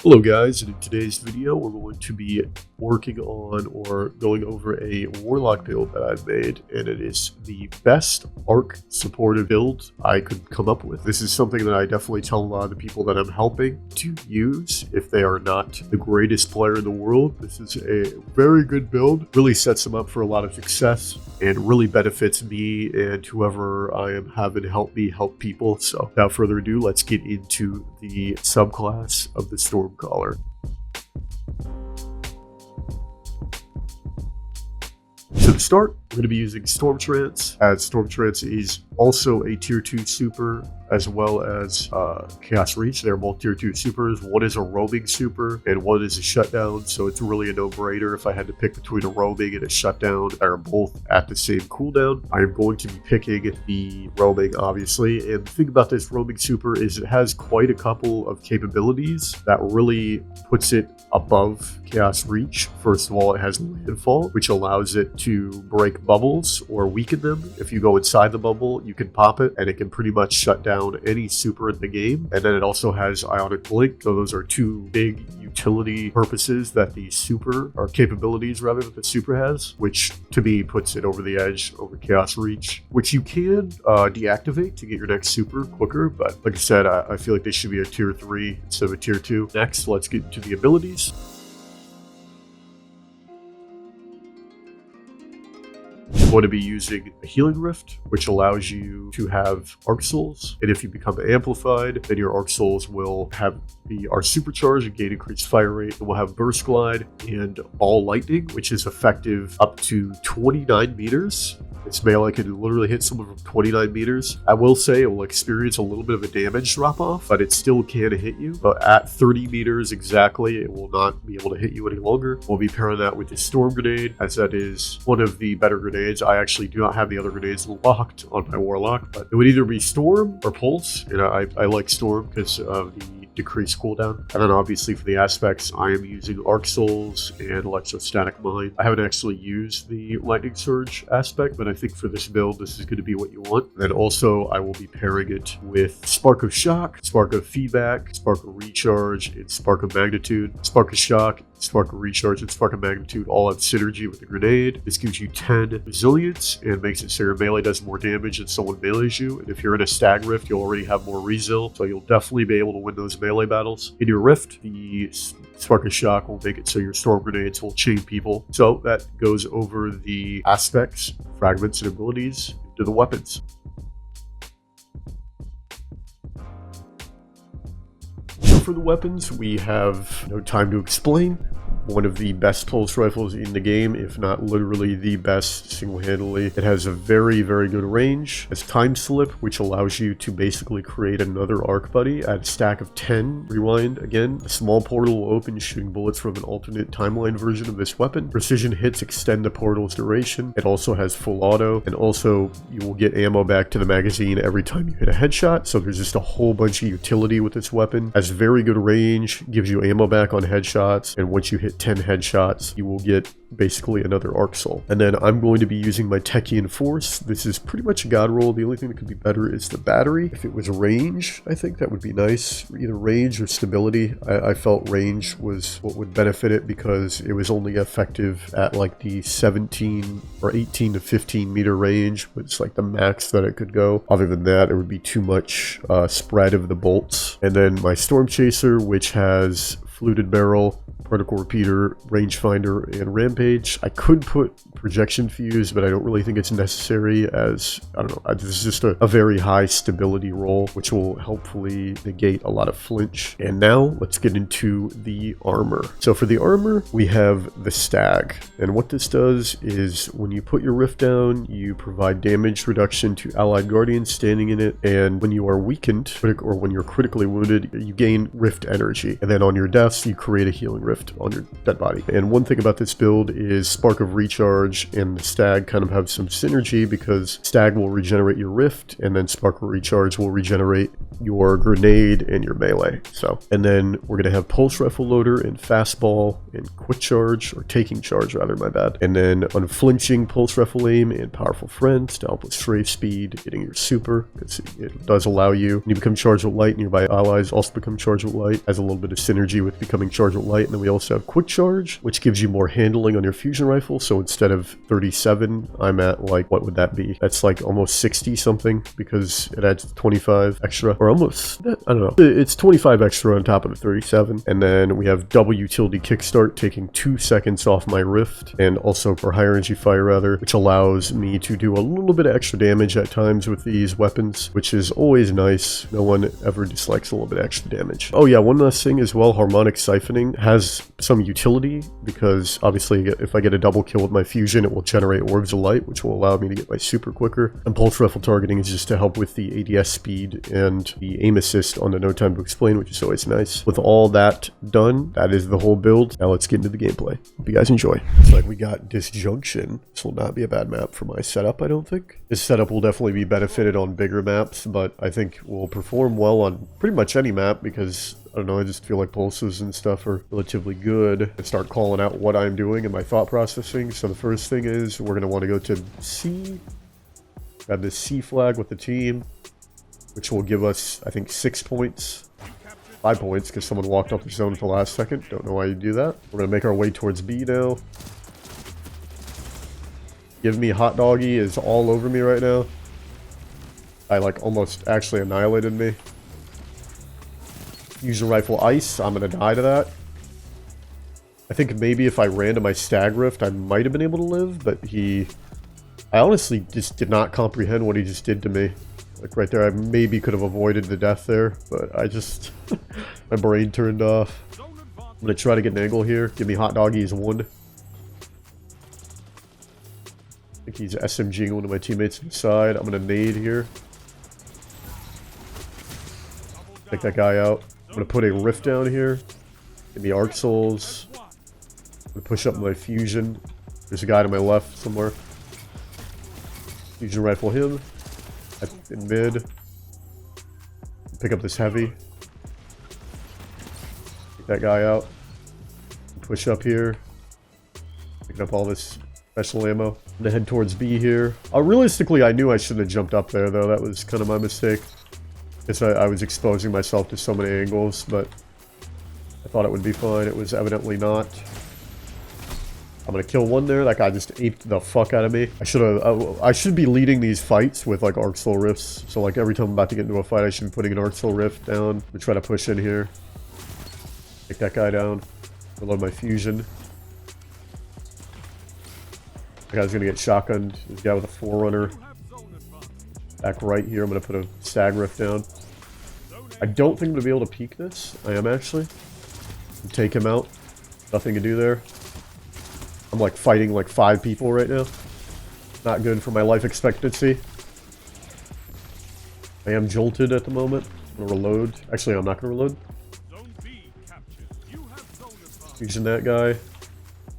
Hello guys, and in today's video we're going to be working on or going over a Warlock build that I've made, and it is the best arc supported build I could come up with. This is something that I definitely tell a lot of the people that I'm helping to use if they are not the greatest player in the world. This is a very good build, really sets them up for a lot of success and really benefits me and whoever I am having help me help people. So without further ado, let's get into the subclass of the Stormcaller. To start, we're going to be using Storm Trance, as Storm Trance is also a tier 2 super, as well as Chaos Reach. They're both tier 2 supers. One is a roaming super and one is a shutdown, so it's really a no-brainer if I had to pick between a roaming and a shutdown. They're both at the same cooldown. I am going to be picking the roaming, obviously, and the thing about this roaming super is it has quite a couple of capabilities that really puts it above Chaos Reach. First of all, it has landfall, which allows it to break bubbles or weaken them. If you go inside the bubble, you can pop it and it can pretty much shut down any super in the game. And then it also has Ionic Blink. So those are two big utility purposes that the super, or capabilities rather, that the super has, which to me puts it over the edge over Chaos Reach, which you can deactivate to get your next super quicker. But like I said, I feel like this should be a tier 3 instead of a tier 2. Next, let's get into the abilities. I'm going to be using a Healing Rift, which allows you to have Arc Souls, and if you become amplified, then your Arc Souls will are supercharged and gain increased fire rate. It will have Burst Glide and Ball Lightning, which is effective up to 29 meters. This melee can literally hit someone from 29 meters. I will say it will experience a little bit of a damage drop-off, but it still can hit you. But at 30 meters exactly, it will not be able to hit you any longer. We'll be pairing that with the Storm Grenade, as that is one of the better grenades. I actually do not have the other grenades locked on my Warlock, but it would either be Storm or Pulse. And I like Storm because of the decreased cooldown. And then obviously for the aspects, I am using Arc Souls and Electrostatic Mine. I haven't actually used the Lightning Surge aspect, but I think for this build, this is going to be what you want. Then also, I will be pairing it with Spark of Shock, Spark of Feedback, Spark of Recharge, and Spark of Magnitude. Spark of Shock, Spark of Recharge, and Spark of Magnitude all have synergy with the grenade. This gives you 10 resilience and makes it so your melee does more damage than someone melees you. And if you're in a Stag Rift, you'll already have more resil, so you'll definitely be able to win those melee battles. In your Rift, the Spark of Shock will make it so your Storm Grenades will chain people. So that goes over the aspects, fragments, and abilities to the weapons. For the weapons, we have no time to explain. One of the best pulse rifles in the game, if not literally the best single-handedly. It has a very, very good range. It has Time Slip, which allows you to basically create another arc buddy at a stack of 10. Rewind again. A small portal will open, shooting bullets from an alternate timeline version of this weapon. Precision hits extend the portal's duration. It also has full auto, and also you will get ammo back to the magazine every time you hit a headshot. So there's just a whole bunch of utility with this weapon. Has very good range, gives you ammo back on headshots, and once you hit 10 headshots, you will get basically another Arc Soul. And then I'm going to be using my Techian Force. This is pretty much a god roll. The only thing that could be better is the battery. If it was range, I think that would be nice. Either range or stability. I felt range was what would benefit it because it was only effective at like the 17 or 18 to 15 meter range, which is like the max that it could go. Other than that, it would be too much spread of the bolts. And then my Storm Chaser, which has Fluted Barrel, Particle Repeater, Rangefinder, and Rampage. I could put Projection Fuse, but I don't really think it's necessary, as, I don't know, this is just a very high stability roll, which will hopefully negate a lot of flinch. And now, let's get into the armor. So for the armor, we have the Stag. And what this does is, when you put your Rift down, you provide damage reduction to allied guardians standing in it, and when you are weakened, or when you're critically wounded, you gain Rift energy. And then on your deaths, you create a Healing Rift. rift on your dead body. And one thing about this build is Spark of Recharge and the Stag kind of have some synergy, because Stag will regenerate your rift, and then Spark of Recharge will regenerate your grenade and your melee. So, and then we're going to have Pulse Rifle Loader and Fastball and Quick Charge, or Taking Charge rather, my bad. And then Unflinching Pulse Rifle Aim and Powerful Friends to help with strafe speed, getting your super, because it does allow you, when you become charged with light, nearby allies also become charged with light, has a little bit of synergy with becoming charged with light. And then we also have Quick Charge, which gives you more handling on your fusion rifle. So instead of 37, I'm at like, what would that be? That's like almost 60 something, because it adds 25 extra, or almost, I don't know, it's 25 extra on top of the 37. And then we have double utility kickstart, taking 2 seconds off my rift, and also for higher energy fire rather, which allows me to do a little bit of extra damage at times with these weapons, which is always nice. No one ever dislikes a little bit of extra damage. Oh yeah, one last thing as well, harmonic siphoning has some utility, because obviously if I get a double kill with my fusion, it will generate orbs of light, which will allow me to get my super quicker. And pulse rifle targeting is just to help with the ADS speed and the aim assist on the No Time to Explain, which is always nice. With all that done, that is the whole build. Now let's get into the gameplay. Hope you guys enjoy. It's like we got Disjunction. This will not be a bad map for my setup, I don't think. This setup will definitely be benefited on bigger maps, but I think will perform well on pretty much any map, because I don't know, I just feel like pulses and stuff are relatively good. And start calling out what I'm doing and my thought processing. So the first thing is we're going to want to go to C. Grab this C flag with the team, which will give us, I think, 6 points. 5 points, because someone walked off the zone at the last second. Don't know why you do that. We're going to make our way towards B now. Give Me Hot Doggy is all over me right now. I like almost actually annihilated me. Fusion Rifle Ice, I'm going to die to that. I think maybe if I ran to my Stag Rift, I might have been able to live, but I honestly just did not comprehend what he just did to me. Like right there, I maybe could have avoided the death there, but I just, my brain turned off. I'm going to try to get an angle here. Give Me Hot Doggy is 1. I think he's SMGing one of my teammates inside. I'm going to nade here. Take that guy out. I'm going to put a rift down here. Give me Arc Souls. I'm going to push up my fusion. There's a guy to my left somewhere. Fusion rifle him. In mid. Pick up this heavy. Take that guy out. Push up here. Picking up all this special ammo. I'm going to head towards B here. Realistically, I knew I shouldn't have jumped up there, though. That was kind of my mistake. Guess I was exposing myself to so many angles, but I thought it would be fine. It was evidently not. I'm gonna kill one there. That guy just aped the fuck out of me. I should be leading these fights with like Arc Soul Rifts. So like every time I'm about to get into a fight, I should be putting an Arc Soul Rift down. We try to push in here. Take that guy down. Reload my fusion. That guy's gonna get shotgunned. This guy with a Forerunner. Back right here, I'm going to put a Stag Rift down. I don't think I'm going to be able to peek this. I am actually. Take him out. Nothing to do there. I'm like fighting like 5 people right now. Not good for my life expectancy. I am jolted at the moment. I'm going to reload. Actually, I'm not going to reload. Fusion that guy.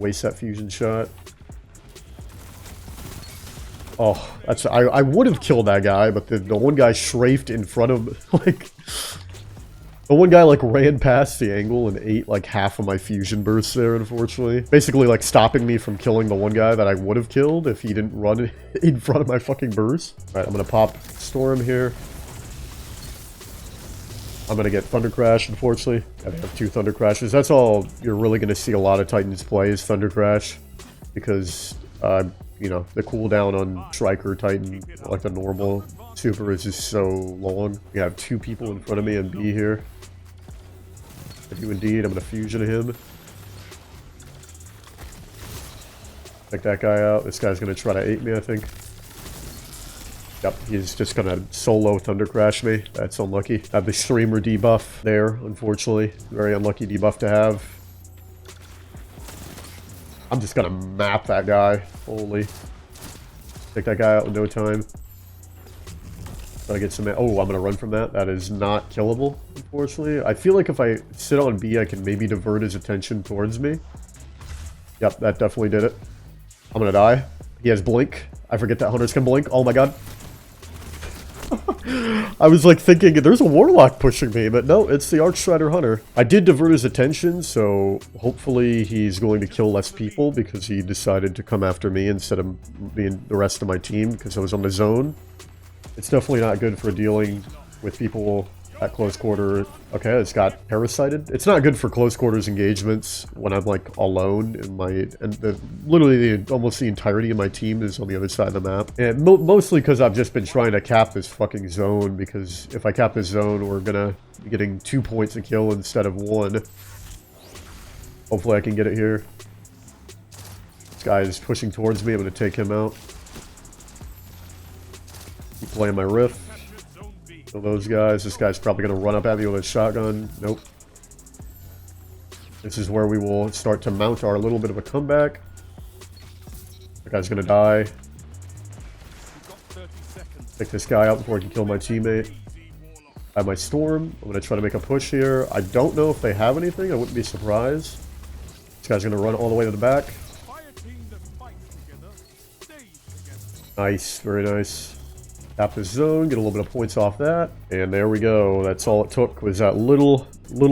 Waste that fusion shot. Oh, that's I would have killed that guy, but the one guy strafed in front of like the one guy like ran past the angle and ate like half of my fusion bursts there, unfortunately. Basically like stopping me from killing the one guy that I would have killed if he didn't run in front of my fucking burst. Alright, I'm gonna pop Storm here. I'm gonna get Thunder Crash, unfortunately. I have 2 Thunder Crashes. That's all you're really gonna see a lot of Titans play is Thunder Crash. Because you know, the cooldown on Striker Titan, like the normal super, is just so long. We have 2 people in front of me and B here. I do indeed. I'm going to fusion him. Take that guy out. This guy's going to try to ate me, I think. Yep, he's just going to solo Thunder Crash me. That's unlucky. I have the Streamer debuff there, unfortunately. Very unlucky debuff to have. I'm just gonna map that guy. Holy. Take that guy out in no time. Try to get some... Oh, I'm going to run from that. That is not killable, unfortunately. I feel like if I sit on B, I can maybe divert his attention towards me. Yep, that definitely did it. I'm going to die. He has blink. I forget that hunters can blink. Oh my god. I was like thinking, there's a Warlock pushing me, but no, it's the Archstrider Hunter. I did divert his attention, so hopefully he's going to kill less people because he decided to come after me instead of being the rest of my team because I was on the zone. It's definitely not good for dealing with people at close quarter. Okay, it's got parasited. It's not good for close quarters engagements when I'm like alone in my, literally almost the entirety of my team is on the other side of the map. And mostly because I've just been trying to cap this fucking zone, because if I cap this zone, we're gonna be getting 2 points a kill instead of 1. Hopefully I can get it here. This guy is pushing towards me. I'm gonna take him out. Keep playing my riff. So those guys, this guy's probably going to run up at me with a shotgun. Nope. This is where we will start to mount our little bit of a comeback. That guy's going to die. Take this guy out before I can kill my teammate. I have my storm. I'm going to try to make a push here. I don't know if they have anything. I wouldn't be surprised. This guy's going to run all the way to the back. Nice. Very nice. Tap this zone, get a little bit of points off that, and there we go. That's all it took, was that little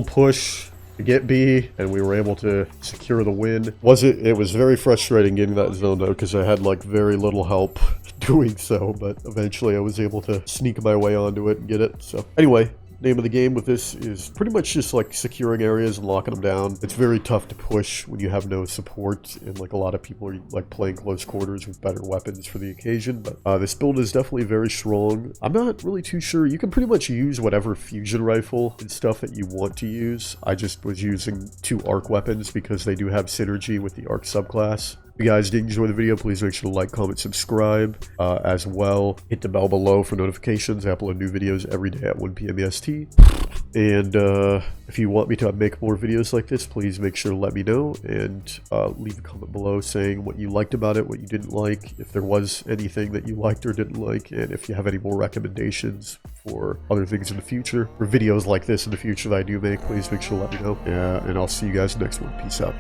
push to get B, and we were able to secure the win. It was very frustrating getting that zone though, because I had like very little help doing so, but eventually I was able to sneak my way onto it and get it. So anyway, name of the game with this is pretty much just like securing areas and locking them down. It's very tough to push when you have no support, and like a lot of people are like playing close quarters with better weapons for the occasion. But this build is definitely very strong. I'm not really too sure. You can pretty much use whatever fusion rifle and stuff that you want to use. I just was using 2 arc weapons because they do have synergy with the arc subclass. If you guys did enjoy the video, please make sure to like, comment, subscribe. As well, hit the bell below for notifications. I upload new videos every day at 1 p.m. EST. And if you want me to make more videos like this, please make sure to let me know. And leave a comment below saying what you liked about it, what you didn't like, if there was anything that you liked or didn't like, and if you have any more recommendations for other things in the future, or videos like this in the future that I do make, please make sure to let me know. Yeah, and I'll see you guys next one. Peace out.